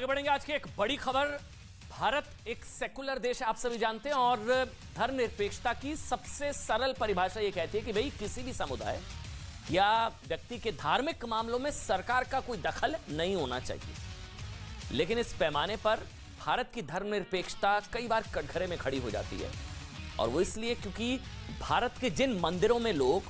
आगे बढ़ेंगे। आज की एक बड़ी खबर, भारत एक सेकुलर देश है, आप सभी जानते हैं, और धर्मनिरपेक्षता की सबसे सरल परिभाषा ये कहती है कि भाई किसी भी समुदाय या व्यक्ति के धार्मिक मामलों में सरकार का कोई दखल नहीं होना चाहिए। लेकिन इस पैमाने पर भारत की धर्मनिरपेक्षता कई बार कटघरे में खड़ी हो जाती है, और वो इसलिए क्योंकि भारत के जिन मंदिरों में लोग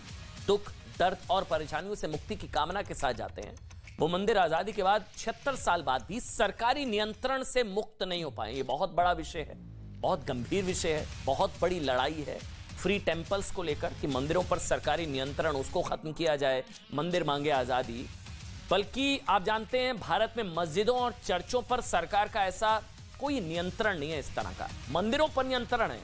दुख, दर्द और परेशानियों से मुक्ति की कामना के साथ जाते हैं, वो मंदिर आजादी के बाद 76 साल बाद भी सरकारी नियंत्रण से मुक्त नहीं हो पाए। ये बहुत बड़ा विषय है, बहुत गंभीर विषय है, बहुत बड़ी लड़ाई है फ्री टेम्पल्स को लेकर कि मंदिरों पर सरकारी नियंत्रण उसको खत्म किया जाए, मंदिर मांगे आजादी। बल्कि आप जानते हैं भारत में मस्जिदों और चर्चों पर सरकार का ऐसा कोई नियंत्रण नहीं है। इस तरह का मंदिरों पर नियंत्रण है।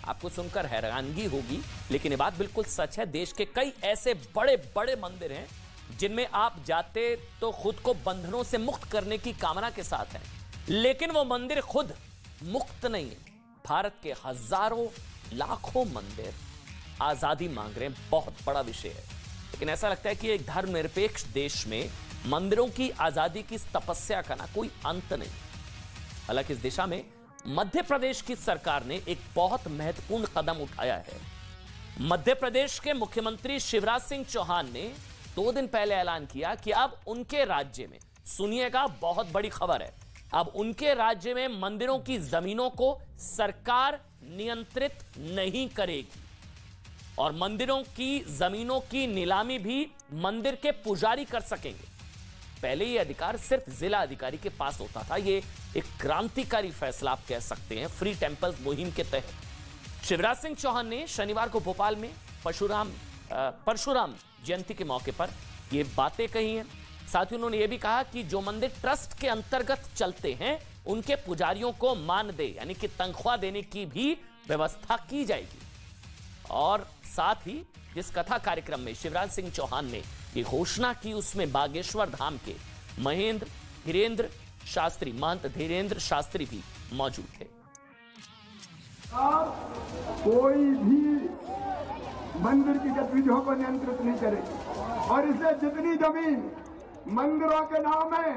आपको सुनकर हैरानगी होगी, लेकिन ये बात बिल्कुल सच है। देश के कई ऐसे बड़े बड़े मंदिर हैं जिनमें आप जाते तो खुद को बंधनों से मुक्त करने की कामना के साथ हैं, लेकिन वो मंदिर खुद मुक्त नहीं है। भारत के हजारों लाखों मंदिर आजादी मांग रहे हैं, बहुत बड़ा विषय है। लेकिन ऐसा लगता है कि एक धर्मनिरपेक्ष देश में मंदिरों की आजादी की तपस्या का ना कोई अंत नहीं। हालांकि इस दिशा में मध्य प्रदेश की सरकार ने एक बहुत महत्वपूर्ण कदम उठाया है। मध्य प्रदेश के मुख्यमंत्री शिवराज सिंह चौहान ने 2 दिन पहले ऐलान किया कि अब उनके राज्य में, सुनिएगा बहुत बड़ी खबर है, अब उनके राज्य में मंदिरों की जमीनों को सरकार नियंत्रित नहीं करेगी और मंदिरों की जमीनों की नीलामी भी मंदिर के पुजारी कर सकेंगे। पहले ये अधिकार सिर्फ जिला अधिकारी के पास होता था। ये एक क्रांतिकारी फैसला आप कह सकते हैं फ्री टेम्पल्स मुहिम के तहत। शिवराज सिंह चौहान ने शनिवार को भोपाल में परशुराम जयंती के मौके पर ये बातें कही हैं। साथ ही उन्होंने ये भी कहा कि जो मंदिर ट्रस्ट के अंतर्गत चलते हैं उनके पुजारियों को मानदेय यानी कि तनख्वाह देने की भी व्यवस्था की जाएगी। और साथ ही जिस कथा कार्यक्रम में शिवराज सिंह चौहान ने ये घोषणा की, उसमें बागेश्वर धाम के महंत धीरेन्द्र शास्त्री भी मौजूद थे। कोई भी मंदिर की गतिविधियों को नियंत्रित नहीं करेगी और इसलिए जितनी जमीन मंदिरों के नाम है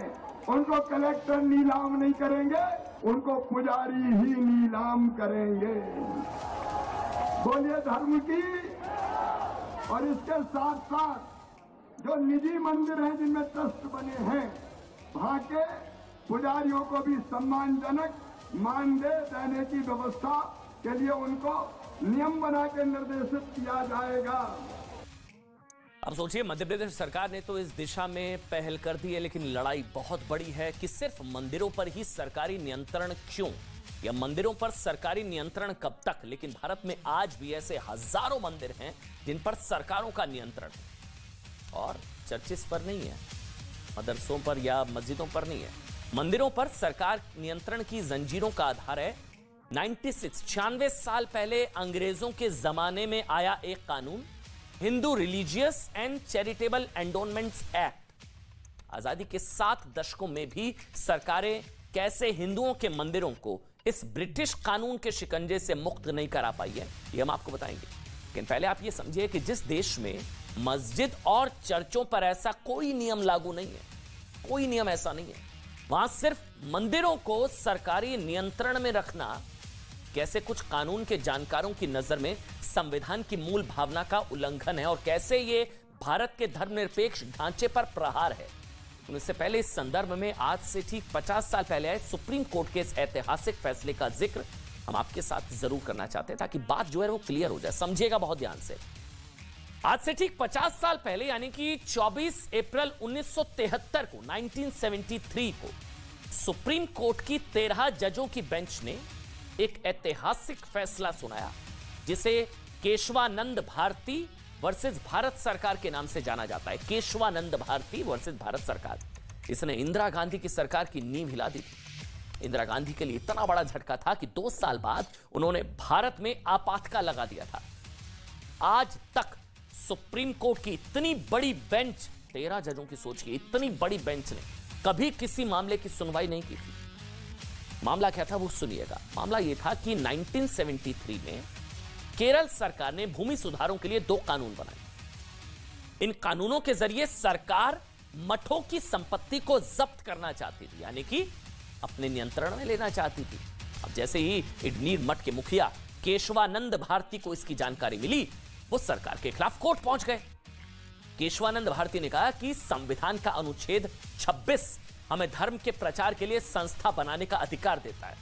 उनको कलेक्टर नीलाम नहीं करेंगे, उनको पुजारी ही नीलाम करेंगे। बोलिए धर्म की। और इसके साथ साथ जो निजी मंदिर हैं जिनमें ट्रस्ट बने हैं, वहां के पुजारियों को भी सम्मानजनक मानदेय देने की व्यवस्था के लिए उनको नियम बना के निर्देशित किया जाएगा। अब सोचिए, मध्य प्रदेश सरकार ने तो इस दिशा में पहल कर दी है, लेकिन लड़ाई बहुत बड़ी है कि सिर्फ मंदिरों पर ही सरकारी नियंत्रण क्यों, या मंदिरों पर सरकारी नियंत्रण कब तक। लेकिन भारत में आज भी ऐसे हजारों मंदिर हैं जिन पर सरकारों का नियंत्रण है और चर्चिस पर नहीं है, मदरसों पर या मस्जिदों पर नहीं है। मंदिरों पर सरकार नियंत्रण की जंजीरों का आधार है 96 साल पहले अंग्रेजों के जमाने में आया एक कानून, Hindu religious and charitable endowments act. आजादी के 7 दशकों में भी सरकारें कैसे हिंदुओं के मंदिरों को इस ब्रिटिश कानून के शिकंजे से मुक्त नहीं करा पाई है, ये हम आपको बताएंगे। लेकिन पहले आप ये समझिए कि जिस देश में मस्जिद और चर्चों पर ऐसा कोई नियम लागू नहीं है, कोई नियम ऐसा नहीं है, वहां सिर्फ मंदिरों को सरकारी नियंत्रण में रखना कैसे कुछ कानून के जानकारों की नजर में संविधान की मूल भावना का उल्लंघन है और कैसे ये भारत के धर्मनिरपेक्ष ढांचे पर प्रहार है। इससे पहले इस संदर्भ में आज से ठीक 50 साल पहले आए सुप्रीम कोर्ट के इस ऐतिहासिक फैसले का जिक्र हम आपके साथ जरूर करना चाहते हैं ताकि बात जो है वो क्लियर हो जाए। समझिएगा बहुत ध्यान से। आज से ठीक 50 साल पहले यानी कि 24 अप्रैल 1973 को 1973 को सुप्रीम कोर्ट की 13 जजों की बेंच ने एक ऐतिहासिक फैसला सुनाया जिसे केशवानंद भारती वर्सेस भारत सरकार के नाम से जाना जाता है। केशवानंद भारती वर्सेस भारत सरकार। इसने इंदिरा गांधी की सरकार की नींव हिला दी थी। इंदिरा गांधी के लिए इतना बड़ा झटका था कि 2 साल बाद उन्होंने भारत में आपातकाल लगा दिया था। आज तक सुप्रीम कोर्ट की इतनी बड़ी बेंच, 13 जजों की सोच की इतनी बड़ी बेंच ने कभी किसी मामले की सुनवाई नहीं की थी। मामला क्या था वो सुनिएगा। मामला यह था कि 1973 में केरल सरकार ने भूमि सुधारों के लिए 2 कानून बनाए। इन कानूनों के जरिए सरकार मठों की संपत्ति को जब्त करना चाहती थी, यानी कि अपने नियंत्रण में लेना चाहती थी। अब जैसे ही इडनीर मठ के मुखिया केशवानंद भारती को इसकी जानकारी मिली, वो सरकार के खिलाफ कोर्ट पहुंच गए। केशवानंद भारती ने कहा कि संविधान का अनुच्छेद 26 हमें धर्म के प्रचार के लिए संस्था बनाने का अधिकार देता है।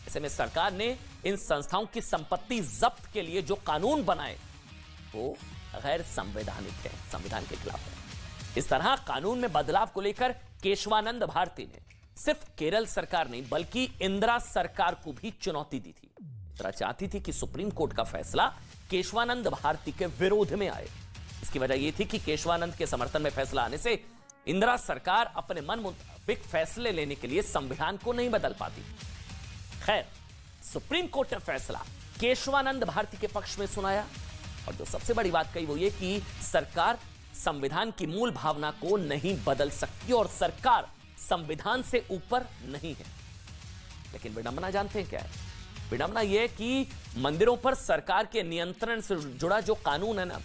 ऐसे में सरकार ने इन संस्थाओं की संपत्ति जब्त के लिए जो कानून बनाए वो गैर संवैधानिक है, संविधान के खिलाफ है। इस तरह कानून में बदलाव को लेकर केशवानंद भारती ने सिर्फ केरल सरकार नहीं बल्कि इंदिरा सरकार को भी चुनौती दी थी। इंदिरा चाहती थी कि सुप्रीम कोर्ट का फैसला केशवानंद भारती के विरोध में आए। इसकी वजह यह थी कि केशवानंद के समर्थन में फैसला आने से इंदिरा सरकार अपने मन मुताबिक फैसले लेने के लिए संविधान को नहीं बदल पाती। खैर, सुप्रीम कोर्ट ने फैसला केशवानंद भारती के पक्ष में सुनाया और जो सबसे बड़ी बात कही वो ये कि सरकार संविधान की मूल भावना को नहीं बदल सकती और सरकार संविधान से ऊपर नहीं है। लेकिन विडंबना जानते हैं क्या है? विडंबना यह है कि मंदिरों पर सरकार के नियंत्रण से जुड़ा जो कानून है ना,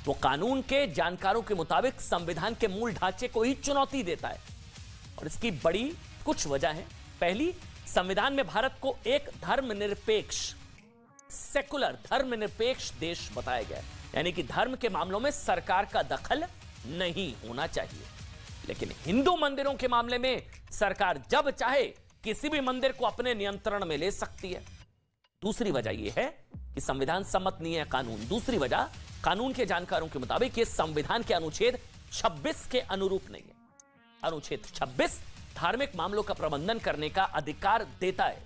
वो कानून के जानकारों के मुताबिक संविधान के मूल ढांचे को ही चुनौती देता है। और इसकी बड़ी कुछ वजह है। पहली, संविधान में भारत को एक धर्मनिरपेक्ष, सेकुलर, धर्मनिरपेक्ष देश बताया गया है, यानी कि धर्म के मामलों में सरकार का दखल नहीं होना चाहिए। लेकिन हिंदू मंदिरों के मामले में सरकार जब चाहे किसी भी मंदिर को अपने नियंत्रण में ले सकती है। दूसरी वजह यह है कि संविधान सम्मत नहीं है कानून। दूसरी वजह, कानून के जानकारों के मुताबिक यह संविधान के अनुच्छेद 26 के अनुरूप नहीं है। अनुच्छेद 26 धार्मिक मामलों का प्रबंधन करने का अधिकार देता है।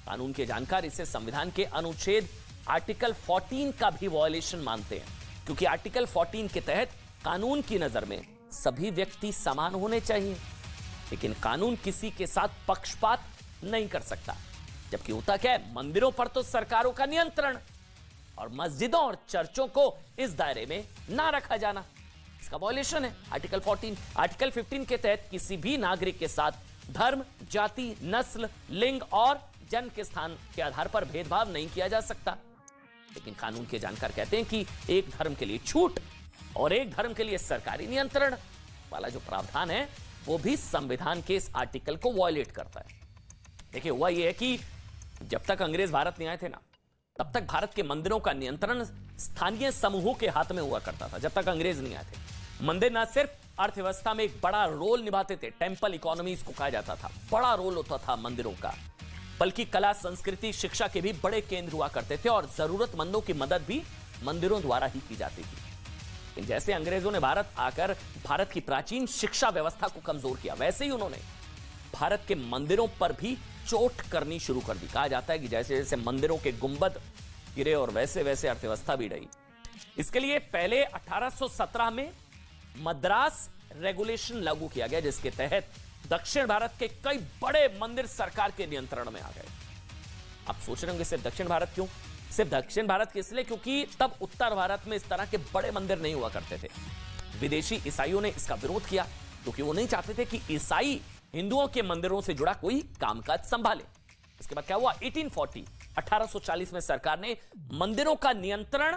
कानून के जानकार इसे संविधान के अनुच्छेद आर्टिकल 14 का भी वायलेशन मानते हैं, क्योंकि आर्टिकल 14 के तहत कानून की नजर में सभी व्यक्ति समान होने चाहिए, लेकिन कानून किसी के साथ पक्षपात नहीं कर सकता। जबकि होता क्या है, मंदिरों पर तो सरकारों का नियंत्रण और मस्जिदों और चर्चों को इस दायरे में ना रखा जाना, इसका वायलेशन है आर्टिकल 14। आर्टिकल 15 के तहत किसी भी नागरिक के साथ धर्म, जाति, नस्ल, लिंग और जन्म के स्थान के आधार पर भेदभाव नहीं किया जा सकता। लेकिन कानून के जानकार कहते हैं कि एक धर्म के लिए छूट और एक धर्म के लिए सरकारी नियंत्रण वाला जो प्रावधान है वो भी संविधान के इस आर्टिकल को वायलेट करता है। देखिए, हुआ यह है कि जब तक अंग्रेज भारत नहीं आए थे ना, तब तक भारत के मंदिरों का नियंत्रण स्थानीय समूहों के हाथ में हुआ करता था। जब तक अंग्रेज नहीं आए थे, मंदिर न सिर्फ अर्थव्यवस्था में एक बड़ा रोल निभाते थे, टेम्पल इकोनॉमी इसको कहा जाता था, बड़ा रोल होता था मंदिरों का, बल्कि कला, संस्कृति, शिक्षा के भी बड़े केंद्र हुआ करते थे और जरूरतमंदों की मदद भी मंदिरों द्वारा ही की जाती थी। जैसे अंग्रेजों ने भारत आकर भारत की प्राचीन शिक्षा व्यवस्था को कमजोर किया, वैसे ही उन्होंने भारत के मंदिरों पर भी चोट करनी शुरू कर दी। कहा जाता है कि जैसे जैसे मंदिरों के गुंबद गिरे और वैसे वैसे अर्थव्यवस्था भी रही। इसके लिए पहले 1817 में मद्रास रेगुलेशन लागू किया गया, जिसके तहत दक्षिण भारत के कई बड़े मंदिर सरकार के नियंत्रण में आ गए। आप सोच रहे होंगे सिर्फ दक्षिण भारत क्यों? सिर्फ दक्षिण भारत के इसलिए क्योंकि तब उत्तर भारत में इस तरह के बड़े मंदिर नहीं हुआ करते थे। विदेशी ईसाइयों ने इसका विरोध किया क्योंकि वो नहीं चाहते थे कि ईसाई हिंदुओं के मंदिरों से जुड़ा कोई कामकाज संभाले। इसके बाद क्या हुआ? 1840 में सरकार ने मंदिरों का नियंत्रण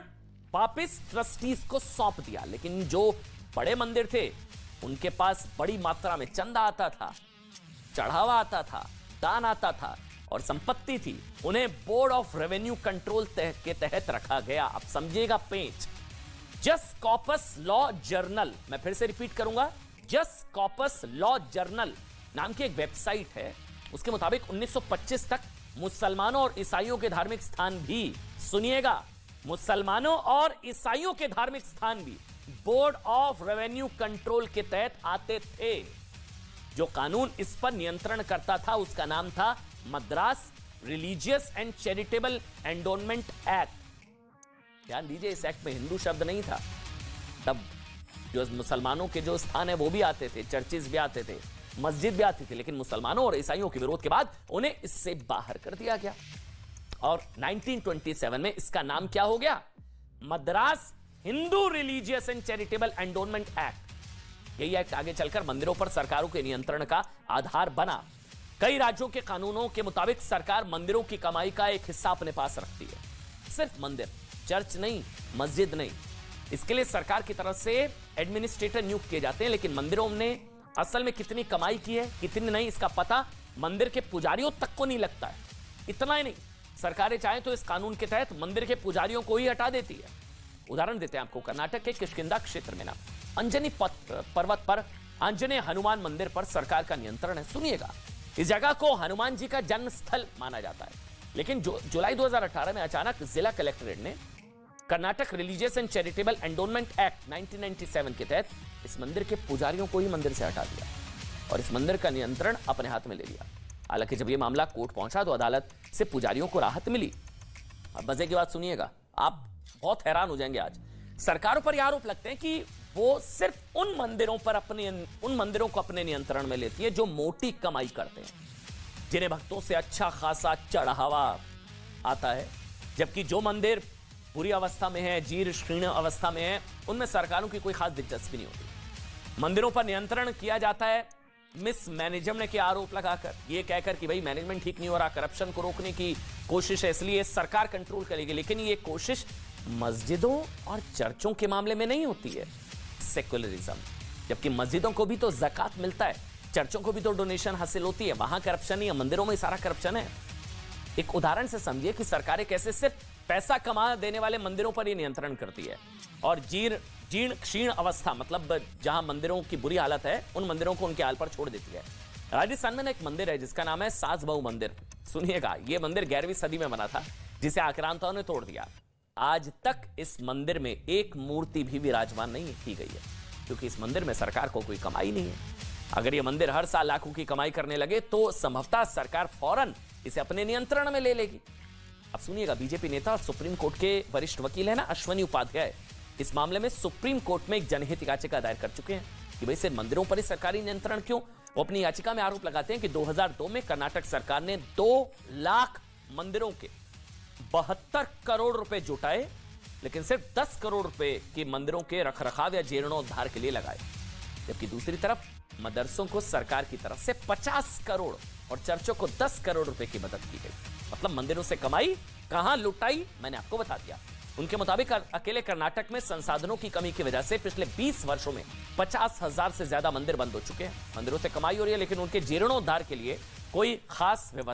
वापस ट्रस्टीज को सौंप दिया। लेकिन जो बड़े मंदिर थे उनके पास बड़ी मात्रा में चंदा आता था, चढ़ावा आता था, दान आता था और संपत्ति थी, उन्हें बोर्ड ऑफ रेवेन्यू कंट्रोल के तहत रखा गया। अब समझिएगा पेंच, जस कॉपस लॉ जर्नल, मैं फिर से रिपीट करूंगा, जस कॉपस लॉ जर्नल नाम की एक वेबसाइट है, उसके मुताबिक 1925 तक मुसलमानों और ईसाइयों के धार्मिक स्थान भी, सुनिएगा, मुसलमानों और ईसाइयों के धार्मिक स्थान भी बोर्ड ऑफ रेवेन्यू कंट्रोल के तहत आते थे। जो कानून इस पर नियंत्रण करता था उसका नाम था Madras religious and charitable endowment act. ध्यान दीजिए, इस एक्ट में हिंदू शब्द नहीं था। तब जो मुसलमानों के जो स्थान है वो भी आते थे, चर्चेस भी आते थे, मस्जिद भी आती थी, लेकिन मुसलमानों और ईसाइयों के विरोध के बाद उन्हें इससे बाहर कर दिया गया और 1927 में इसका नाम क्या हो गया? Madras Hindu religious and charitable endowment act. यही एक्ट आगे चलकर मंदिरों पर सरकारों के नियंत्रण का आधार बना। कई राज्यों के कानूनों के मुताबिक सरकार मंदिरों की कमाई का एक हिस्सा अपने पास रखती है। सिर्फ मंदिर, चर्च नहीं, मस्जिद नहीं। इसके लिए सरकार की तरफ से एडमिनिस्ट्रेटर नियुक्त किए जाते हैं, लेकिन मंदिरों ने असल में कितनी कमाई की है, कितनी नहीं, इसका पता मंदिर के पुजारियों तक को नहीं लगता है। इतना ही नहीं, सरकारें चाहें तो इस कानून के तहत मंदिर के पुजारियों को ही हटा देती है। उदाहरण देते हैं आपको, कर्नाटक के किष्किंधा क्षेत्र में ना अंजनी पर्वत पर आंजनेय हनुमान मंदिर पर सरकार का नियंत्रण है। सुनिएगा, इस जगह को हनुमान जी का जन्म स्थल माना जाता है, लेकिन जुलाई 2018 में अचानक जिला कलेक्ट्रेट ने Karnataka religious and charitable endowment act 1997 के तहत इस मंदिर के पुजारियों को ही मंदिर से हटा दिया और इस मंदिर का नियंत्रण अपने हाथ में ले लिया। हालांकि जब यह मामला कोर्ट पहुंचा तो अदालत से पुजारियों को राहत मिली। अब मजे की बात सुनिएगा, आप बहुत हैरान हो जाएंगे। आज सरकारों पर यह आरोप लगते हैं कि वो सिर्फ उन मंदिरों को अपने नियंत्रण में लेती है जो मोटी कमाई करते हैं, जिन्हें भक्तों से अच्छा खासा चढ़ावा आता है, जबकि जो मंदिर बुरी अवस्था में है, जीर्ण शीर्ण अवस्था में है, उनमें सरकारों की कोई खास दिलचस्पी नहीं होती। मंदिरों पर नियंत्रण किया जाता है मिसमैनेजमेंट के आरोप लगाकर, ये कहकर कि भाई मैनेजमेंट ठीक नहीं हो रहा, करप्शन को रोकने की कोशिश है, इसलिए सरकार कंट्रोल करेगी। लेकिन ये कोशिश मस्जिदों और चर्चों के मामले में नहीं होती है, सेकुलरिज्म। जबकि मस्जिदों को भी तो ज़कात मिलता है, चर्चों को भी तो डोनेशन हासिल होती है, वहां करप्शन नहीं है, मंदिरों में सारा करप्शन है। एक उदाहरण से समझिए कि सरकारें कैसे सिर्फ पैसा कमा देने वाले मंदिरों पर ही नियंत्रण करती है और जीर्ण क्षीण अवस्था, मतलब जहां मंदिरों की बुरी हालत है, उन मंदिरों को उनके हाल पर छोड़ देती है। राजस्थान में एक मंदिर है जिसका नाम है सासबहू मंदिर। सुनिएगा, यह मंदिर 11वीं सदी में बना था, जिसे आक्रांताओं ने तोड़ दिया। आज तक इस मंदिर में एक मूर्ति भी विराजमान नहीं की गई है, क्योंकि इस मंदिर में सरकार को कोई कमाई नहीं है। अगर यह मंदिर हर साल लाखों की कमाई करने लगे तो संभवतः सरकार फौरन इसे अपने नियंत्रण में ले लेगी। अब सुनिएगा, बीजेपी नेता और सुप्रीम कोर्ट के वरिष्ठ वकील है ना अश्वनी उपाध्याय, इस मामले में सुप्रीम कोर्ट में एक जनहित याचिका दायर कर चुके हैं कि भाई सिर्फ मंदिरों पर ही सरकारी नियंत्रण क्यों। वो अपनी याचिका में आरोप लगाते हैं कि 2002 में कर्नाटक सरकार ने 2 लाख मंदिरों के 72 करोड़ रुपए जुटाए, लेकिन सिर्फ 10 करोड़ रुपए के मंदिरों के रखरखाव या जीर्णोद्धार के लिए लगाए। जबकि दूसरी तरफ मदरसों को सरकार की तरफ से 50 करोड़ और चर्चों को 10 करोड़ रुपए की मदद की गई। मतलब मंदिरों से कमाई कहां लुटाई, मैंने आपको बता दिया। उनके मुताबिक अकेले कर्नाटक में संसाधनों की कमी की वजह से पिछले 20 वर्षों में 50,000 से ज्यादा मंदिर बंद हो चुके हैं। मंदिरों से कमाई हो रही है, लेकिन उनके जीर्णोद्धार के लिए कोई खास व्यवस्था